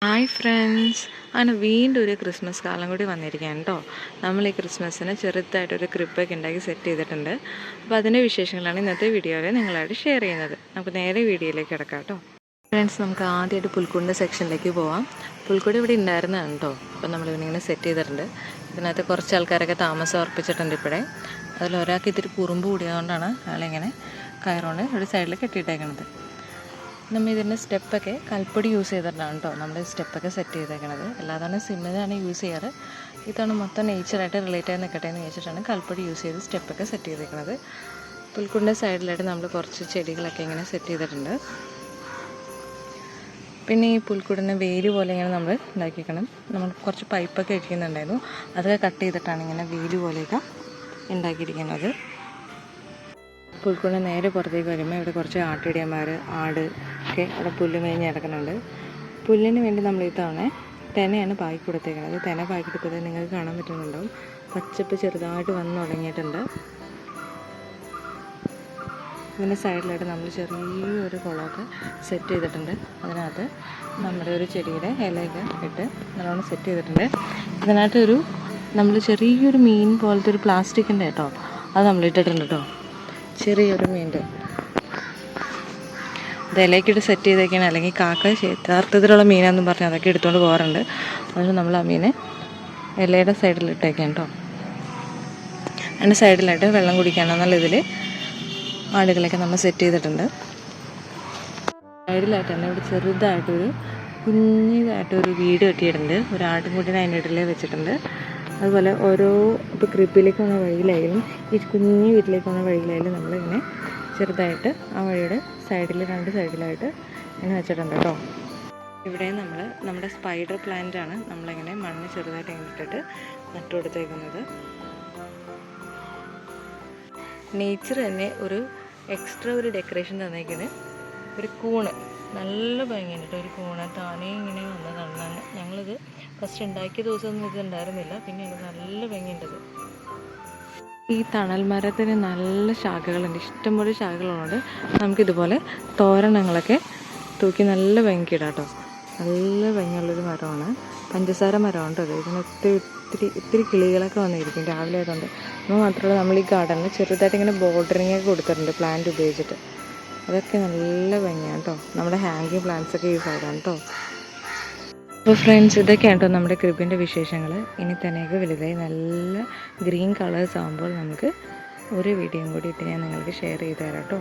Hi friends, അങ്ങനെ വീണ്ടും ഒരു ക്രിസ്മസ് കാലം കൂടി വന്നിരിക്കുകയാണ് കേട്ടോ. നമ്മൾ ഈ ക്രിസ്മസിന് ചെറുതായിട്ടൊരു ക്രിപ്പൊക്കെ ഉണ്ടാക്കി സെറ്റ് ചെയ്തിട്ടുണ്ട്. അപ്പോൾ അതിൻ്റെ വിശേഷങ്ങളാണ് ഇന്നത്തെ വീഡിയോയിൽ നിങ്ങളായിട്ട് ഷെയർ ചെയ്യുന്നത്. നമുക്ക് നേരെ വീഡിയോയിലേക്ക് കിടക്കാം കേട്ടോ. ഫ്രണ്ട്സ്, നമുക്ക് ആദ്യമായിട്ട് പുൽക്കൂടിൻ്റെ സെക്ഷനിലേക്ക് പോവാം. പുൽക്കൂട് ഇവിടെ ഉണ്ടായിരുന്നതാണ് കേട്ടോ. അപ്പോൾ നമ്മളിങ്ങനെ സെറ്റ് ചെയ്തിട്ടുണ്ട്. ഇതിനകത്ത് കുറച്ച് ആൾക്കാരൊക്കെ താമസം ഉറപ്പിച്ചിട്ടുണ്ട് ഇപ്പോഴേ. അതിലൊരാൾക്ക് ഇത്തിരി കുറുമ്പ് കൂടിയതുകൊണ്ടാണ് ആളിങ്ങനെ കയറുകൊണ്ട് ഒരു സൈഡിൽ കെട്ടിയിട്ടേക്കണത്. നമ്മൾ ഇതിൻ്റെ സ്റ്റെപ്പൊക്കെ കൽപ്പൊടി യൂസ് ചെയ്തിട്ടാണ് കേട്ടോ നമ്മൾ സ്റ്റെപ്പൊക്കെ സെറ്റ് ചെയ്തേക്കണത്. അല്ലാതെ സിമ്മിതാണ് യൂസ് ചെയ്യാറ്. ഇതാണ് മൊത്തം നേച്ചറായിട്ട് റിലേറ്റ് ആയി നിൽക്കട്ടെ എന്ന് വെച്ചിട്ടാണ് കൽപ്പൊടി യൂസ് ചെയ്ത് സ്റ്റെപ്പൊക്കെ സെറ്റ് ചെയ്തേക്കണത്. പുൽക്കൂടിൻ്റെ സൈഡിലായിട്ട് നമ്മൾ കുറച്ച് ചെടികളൊക്കെ ഇങ്ങനെ സെറ്റ് ചെയ്തിട്ടുണ്ട്. പിന്നെ ഈ പുൽക്കൂടിന് വേര് പോലെ ഇങ്ങനെ നമ്മൾ ഉണ്ടാക്കിക്കണം. നമ്മൾ കുറച്ച് പൈപ്പൊക്കെ ഇരിക്കുന്നുണ്ടായിരുന്നു, അതൊക്കെ കട്ട് ചെയ്തിട്ടാണ് ഇങ്ങനെ വേര് പോലെയൊക്കെ ഉണ്ടാക്കിയിരിക്കുന്നത്. പുൽക്കൂടിന് നേരെ പുറത്തേക്ക് വരുമ്പോൾ ഇവിടെ കുറച്ച് ആട്ടിടിയന്മാർ, ആട് ഒക്കെ അവിടെ പുല്ല് മേഞ്ഞ് കിടക്കുന്നുണ്ട്. പുല്ലിന് വേണ്ടി നമ്മൾ ഈ തവണ തെനയാണ് പാക്കി കൊടുത്തേക്കുന്നത്. തെന പാക്കി കൊടുത്തത് നിങ്ങൾക്ക് കാണാൻ പറ്റുന്നുണ്ടാവും. പച്ചപ്പ് ചെറുതായിട്ട് വന്ന് തുടങ്ങിയിട്ടുണ്ട്. ഇതിൻ്റെ സൈഡിലായിട്ട് നമ്മൾ ചെറിയൊരു കുളമൊക്കെ സെറ്റ് ചെയ്തിട്ടുണ്ട്. അതിനകത്ത് നമ്മുടെ ഒരു ചെടിയുടെ ഇലയൊക്കെ ഇട്ട് നല്ലോണം സെറ്റ് ചെയ്തിട്ടുണ്ട്. ഇതിനകത്തൊരു നമ്മൾ ചെറിയൊരു മീൻ പോലത്തെ ഒരു പ്ലാസ്റ്റിക്കിൻ്റെ കേട്ടോ, അത് നമ്മൾ ഇട്ടിട്ടുണ്ട് കേട്ടോ. ചെറിയൊരു മീൻ്റെ അത് ഇലയ്ക്കിട്ട് സെറ്റ് ചെയ്തേക്കാണ്. അല്ലെങ്കിൽ കാക്ക യഥാർത്ഥത്തിലുള്ള മീനാണെന്നും പറഞ്ഞ് അതൊക്കെ എടുത്തുകൊണ്ട് പോകാറുണ്ട്. അതുകൊണ്ട് നമ്മൾ ആ മീനെ ഇലയുടെ സൈഡിലിട്ടേക്കാം കേട്ടോ. അതിൻ്റെ സൈഡിലായിട്ട് വെള്ളം കുടിക്കാനെന്നുള്ള ഇതിൽ ആടുകളൊക്കെ നമ്മൾ സെറ്റ് ചെയ്തിട്ടുണ്ട്. സൈഡിലായിട്ട് തന്നെ ഇവിടെ ചെറുതായിട്ടൊരു കുഞ്ഞതായിട്ടൊരു വീട് കെട്ടിയിട്ടുണ്ട്. ഒരു ആട്ടുംകുട്ടീനെ അതിൻ്റെ ഇടയിലേ വെച്ചിട്ടുണ്ട്. അതുപോലെ ഓരോ ഇപ്പോൾ ക്രിപ്പിലേക്ക് വന്ന വഴിയിലായാലും ഈ കുഞ്ഞു വീട്ടിലേക്ക് വന്ന വഴിയിലായാലും നമ്മളിങ്ങനെ ചെറുതായിട്ട് ആ വഴിയുടെ സൈഡിൽ രണ്ട് സൈഡിലായിട്ട് ഇങ്ങനെ വെച്ചിട്ടുണ്ട് കേട്ടോ. ഇവിടെ നമ്മൾ നമ്മുടെ സ്പൈഡർ പ്ലാന്റാണ് നമ്മളിങ്ങനെ മണ്ണ് ചെറുതായിട്ട് ഇങ്ങനെ ഇട്ടിട്ട് നട്ടു കൊടുത്തേക്കുന്നത്. നേച്ചർ തന്നെ ഒരു എക്സ്ട്രാ ഒരു ഡെക്കറേഷൻ തന്നേക്കുന്നത്. ഒരു കൂണ് നല്ല ഭംഗിയുണ്ട് കേട്ടോ. ഒരു കൂണ് താനേ ഇങ്ങനെ വന്നതാണ്. ഞങ്ങളിത് ഫസ്റ്റ് ഉണ്ടാക്കിയ ദിവസമൊന്നും ഇത് ഉണ്ടായിരുന്നില്ല. പിന്നെ ഇത് നല്ല ഭംഗിയുണ്ടത്. ഈ തണൽ മരത്തിന് നല്ല ശാഖകളുണ്ട്, ഇഷ്ടംപോലെ ശാഖകളുണ്ട്. നമുക്കിതുപോലെ തോരണങ്ങളൊക്കെ തൂക്കി നല്ല ഭംഗിയിടാം കേട്ടോ. നല്ല ഭംഗിയുള്ളൊരു മരമാണ്. പഞ്ചസാര മരമാണ് കേട്ടോ. ഇതിന് ഒത്തിരി കിളികളൊക്കെ വന്നിരിക്കും രാവിലെ ആയതുകൊണ്ട്. അത് മാത്രമല്ല നമ്മൾ ഈ ഗാർഡനിൽ ചെറുതായിട്ട് ഇങ്ങനെ ബോർഡറിങ് ഒക്കെ കൊടുത്തിട്ടുണ്ട് പ്ലാന്റ് ഉപയോഗിച്ചിട്ട്. അതൊക്കെ നല്ല ഭംഗിയാണ് കേട്ടോ. നമ്മുടെ ഹാങ്ങിങ് പ്ലാന്റ്സൊക്കെ യൂസ് ആകാം കേട്ടോ. അപ്പോൾ ഫ്രണ്ട്സ്, ഇതൊക്കെയാണ് കേട്ടോ നമ്മുടെ ക്രിബിൻ്റെ വിശേഷങ്ങൾ. ഇനി തന്നെയൊക്കെ വലുതായി നല്ല ഗ്രീൻ കളേഴ്സ് ആകുമ്പോൾ നമുക്ക് ഒരു വീഡിയോയും കൂടി ഇട്ട് ഞാൻ നിങ്ങൾക്ക് ഷെയർ ചെയ്ത് തരാം കേട്ടോ.